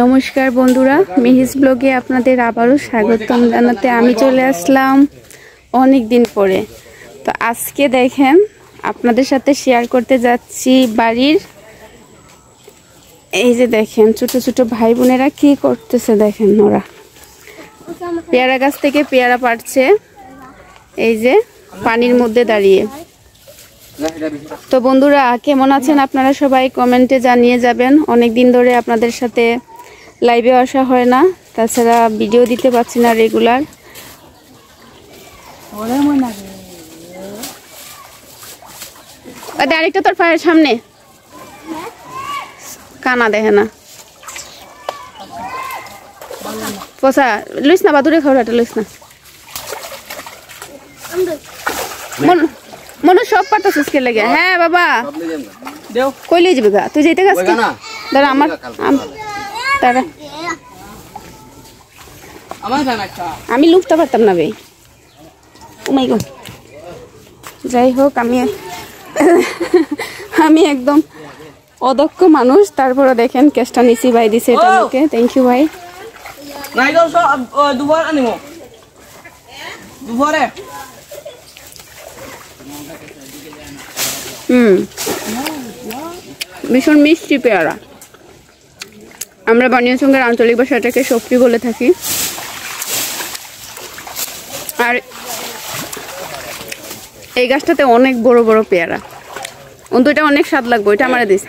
নমস্কার বন্ধুরা, মিহিস ব্লগে আপনাদের আবারও স্বাগতম জানাতে আমি চলে আসলাম অনেক দিন পরে। তো আজকে দেখেন আপনাদের সাথে শেয়ার করতে যাচ্ছি বাড়ির এই যে দেখেন ছোট ছোট ভাই বোনেরা কি করতেছে। দেখেন ওরা পেয়ারা গাছ থেকে পেয়ারা পাড়ছে এই যে পানির মধ্যে দাঁড়িয়ে। তো বন্ধুরা কেমন আছেন আপনারা সবাই কমেন্টে জানিয়ে যাবেন। অনেক দিন ধরে আপনাদের সাথে লাইভে আসা হয় না, তাছাড়া ভিডিও দিতে পারছি না রেগুলার। আরেকটা তোর পায়ের সামনে কানা দেখে না পচা লইস না, বাদুরে খাওয়াটা লইস না। মনে সব পারতেছিস কে লাগে? হ্যাঁ বাবা কই লই যাবে গা? তুই যেতে গাছ দাঁড়া আমার দাঁড়া, আমি লুকতে পারতাম না বে। ওমাই গো, যাই হোক আমি একদম অদক্ষ মানুষ, তারপরে দেখেন কেসটা নিচি ভাই দিছে এটা আমাকে। থ্যাংক ইউ ভাই। ভীষণ মিষ্টি পেয়ারা। আমরা বানিয়াচঙ্গের আঞ্চলিক ভাষাটাকে সফরি বলে থাকি। আর এই গাছটাতে অনেক বড় বড় পেয়ারা, অন্ত এটা অনেক স্বাদ লাগবে। এটা আমারে দিস।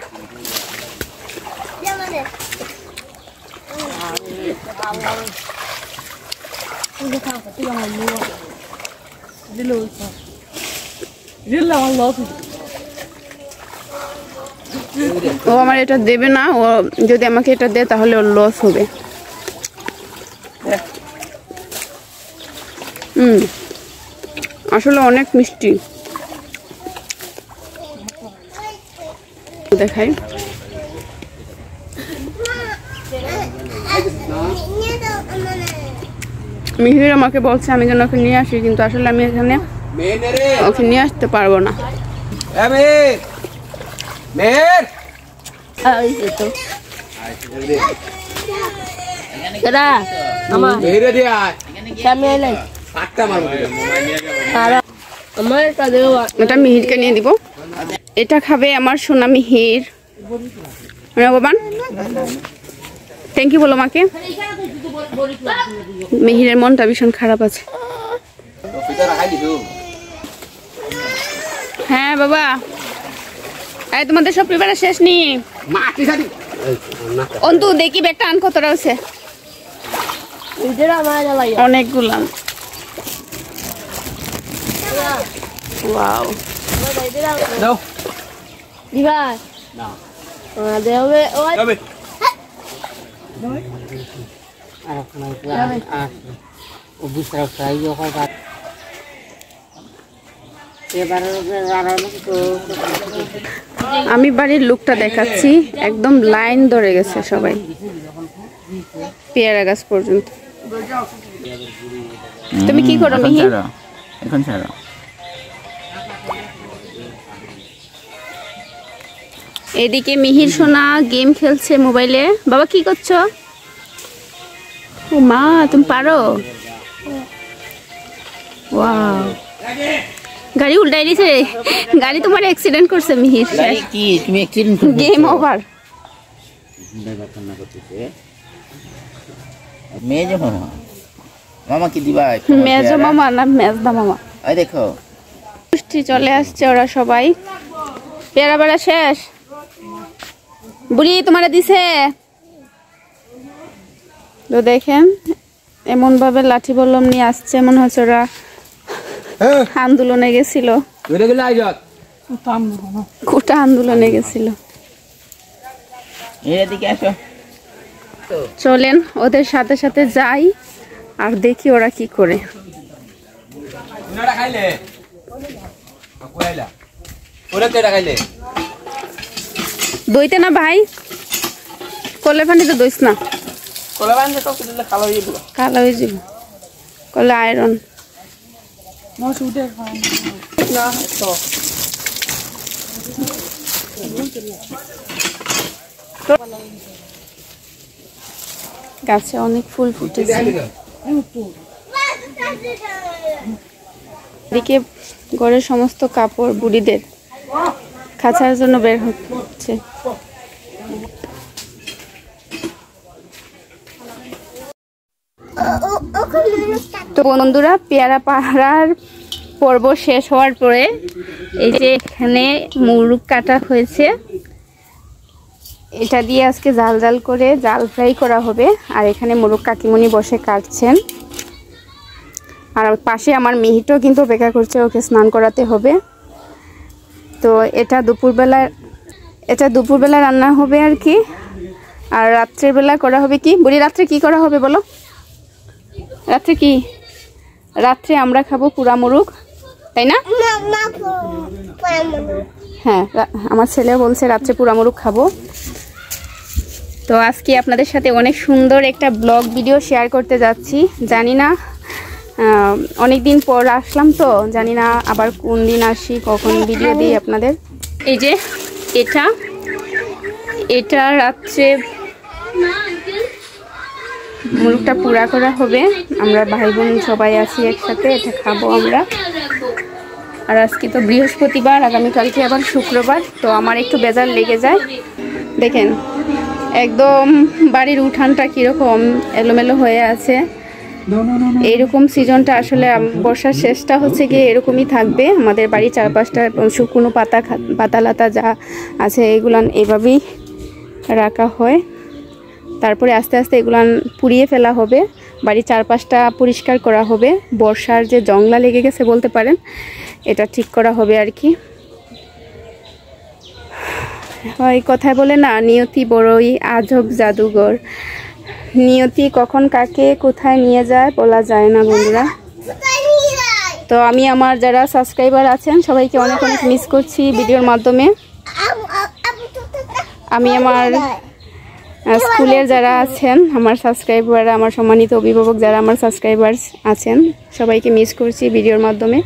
ও আমার এটা দেবে না, ও যদি আমাকে এটা দেয় তাহলে ওর লস হবে। আসলে অনেক মিষ্টি। দেখাই মিহির আমাকে বলছে আমি যেন ওকে নিয়ে আসি, কিন্তু আসলে আমি এখানে ওকে নিয়ে আসতে পারবো না। এটা মিহিরকে নিয়ে দিব। এটা খাবে আমার সোনা মিহির। ভগবান থ্যাংক ইউ বলো মাকে। মিহিরের মনটা ভীষণ খারাপ আছে। হ্যাঁ বাবা, এই তোমাদের সব প্রিপারেশন শেষ নি? অন্তু দেখি ব্যাগটা আন কতটা আছে। অনেকগুলা। ওয়াও দাও দিবা না দেবে ওই আর আপনার ও বুঝরা ফ্রাই হয় বাত আমি বাড়ির লুকটা দেখাচ্ছি। একদম লাইন ধরে গেছে সবাই পেয়ারা গাছ পর্যন্ত। তুমি কি করো মিহি? এখন ছাড়ো। এদিকে মিহির সোনা গেম খেলছে মোবাইলে। বাবা কি করছো? ও মা তুমি পারো? ওয়াও, গাড়ি উল্টাই দিছে। গাড়ি তোমার অ্যাক্সিডেন্ট করছে মিহির। কি তুমি অ্যাক্সিডেন্ট করছো? Game over. মেজো মামা, মামা কি দিবা? মেজো মামা না মেজদা মামা। এই দেখো বৃষ্টি চলে আসছে, ওরা সবাই পেয়ারা বেড়া শেষ। বুড়ি তোমারে দিছে তো দেখেন এমন ভাবে লাঠি বল্লম নিয়ে আসছে, মনে হচ্ছে ওরা আন্দোলনে গেছিল, কোটা আন্দোলনে গেছিল। চলেন ওদের সাথে সাথে যাই আর দেখি ওরা কি করে। দইতে না ভাই, কলে পানিতে দইস না, কালো হয়ে যাব। কলে আয়রন গাছে অনেক ফুল ফুটেছে। এদিকে ঘরের সমস্ত কাপড় বুড়িদের খাঁচার জন্য বের হচ্ছে। তো বন্ধুরা, পেয়ারা পাড়ার পর্ব শেষ হওয়ার পরে এই যে এখানে মুরগ কাটা হয়েছে, এটা দিয়ে আজকে জাল জাল করে জাল ফ্রাই করা হবে। আর এখানে মুরগ কাকিমণি বসে কাটছেন। আর পাশে আমার মিহিটাও কিন্তু অপেক্ষা করছে, ওকে স্নান করাতে হবে। তো এটা দুপুরবেলা রান্না হবে আর কি। আর রাত্রের বেলা করা হবে কি বুড়ি? রাত্রে কি করা হবে বলো? রাত্রে আমরা খাবো পুরা মুরগ, তাই না? হ্যাঁ, আমার ছেলে বলছে রাত্রে পুরা মুরগ খাবো। তো আজকে আপনাদের সাথে অনেক সুন্দর একটা ব্লগ ভিডিও শেয়ার করতে যাচ্ছি। জানি না, অনেক দিন পর আসলাম, তো জানি না আবার কোন দিন আসি, কখন ভিডিও দিই আপনাদের। এই যে এটা রাত্রে মুরগটা পুরা করা হবে। আমরা ভাই বোন সবাই আছি একসাথে, এটা খাবো আমরা। আর আজকে তো বৃহস্পতিবার, আগামীকালকে আবার শুক্রবার, তো আমার একটু বেজার লেগে যায়। দেখেন একদম বাড়ির উঠানটা কিরকম এলোমেলো হয়ে আছে। এইরকম সিজনটা আসলে বর্ষার শেষটা হচ্ছে গিয়ে এরকমই থাকবে। আমাদের বাড়ির চারপাশটা শুকনো পাতালাতা যা আছে এগুলান এভাবেই রাখা হয়। তারপরে আস্তে আস্তে এগুলান পুড়িয়ে ফেলা হবে, বাড়ির চারপাশটা পরিষ্কার করা হবে। বর্ষার যে জংলা লেগে গেছে বলতে পারেন, এটা ঠিক করা হবে আর কি। হয় কথায় বলে না, নিয়তি বড়ই আজব জাদুঘর। নিয়তি কখন কাকে কোথায় নিয়ে যায় বলা যায় না বন্ধুরা। তো আমি আমার যারা সাবস্ক্রাইবার আছেন সবাইকে অনেক অনেক মিস করছি ভিডিওর মাধ্যমে। আমি আমার স্কুলের যারা আছেন আমার সাবস্ক্রাইবার, আমার সম্মানিত অভিভাবক যারা আমার সাবস্ক্রাইবার আছেন, সবাইকে মিস করছি ভিডিওর মাধ্যমে।